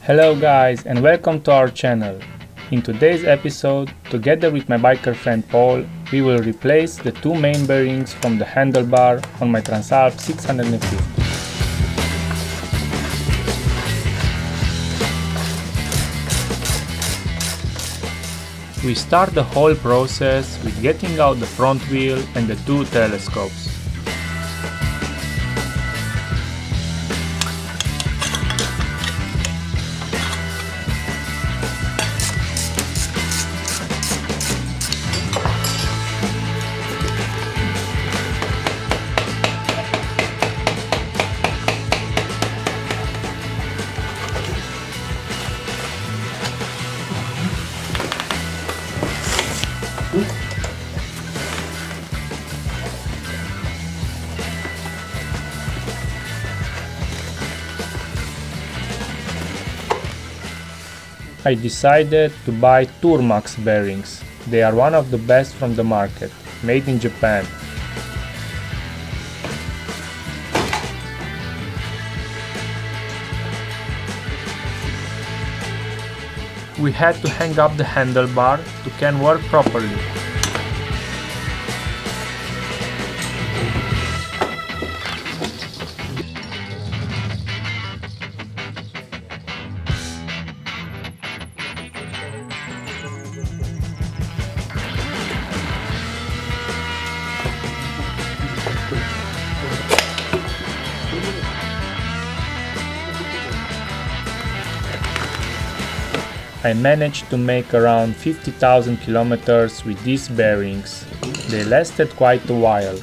Hello guys and welcome to our channel. In today's episode, together with my biker friend Paul, we will replace the two main bearings from the handlebar on my TransALP 650. We start the whole process with getting out the front wheel and the two telescopes. I decided to buy Turmax bearings. They are one of the best from the market, made in Japan. We had to hang up the handlebar to can work properly. I managed to make around 50,000 kilometers with these bearings. They lasted quite a while.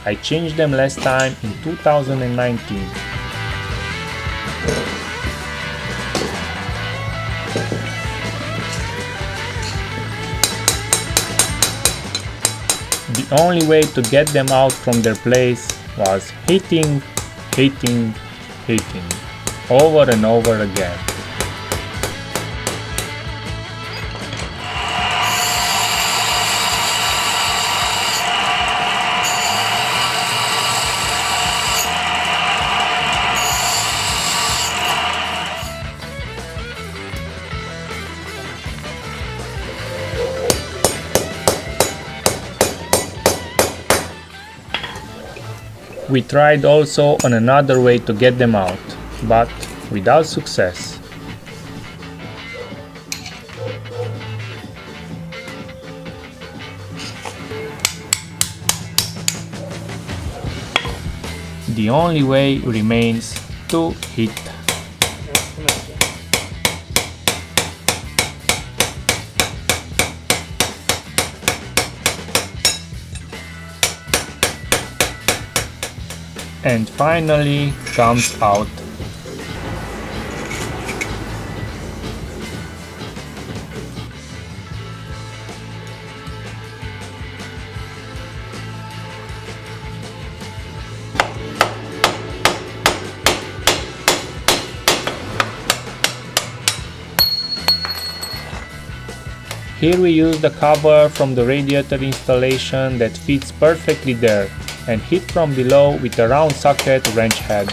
I changed them last time in 2019. The only way to get them out from their place was hitting over and over again. We tried also on another way to get them out, but without success. The only way remains to hit. And finally comes out. Here we use the cover from the radiator installation that fits perfectly there, and hit from below with a round socket wrench head.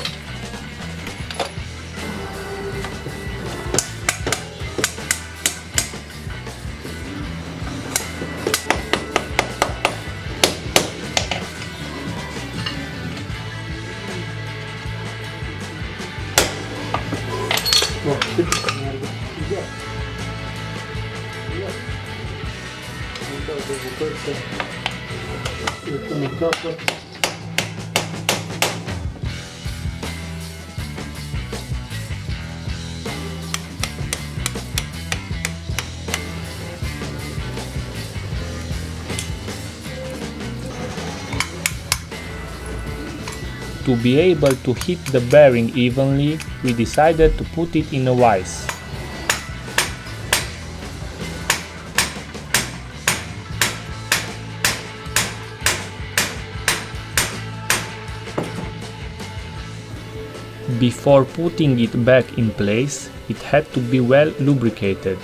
To be able to hit the bearing evenly, we decided to put it in a vise. Before putting it back in place, it had to be well lubricated.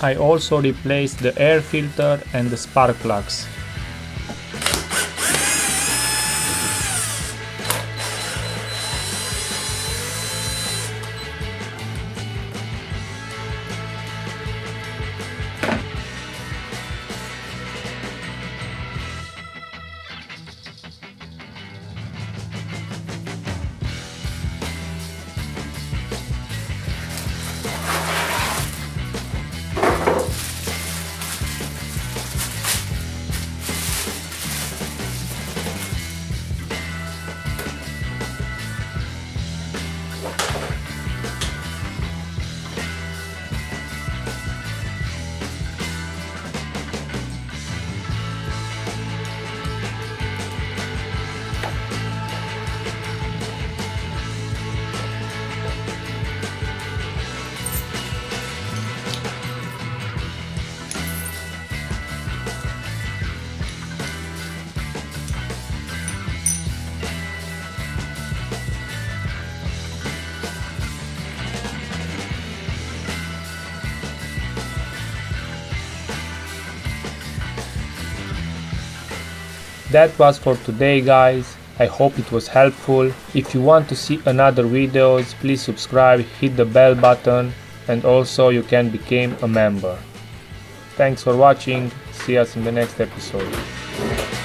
I also replaced the air filter and the spark plugs. That was for today, guys. I hope it was helpful. If you want to see another videos, please subscribe, hit the bell button, and also you can become a member. Thanks for watching. See us in the next episode.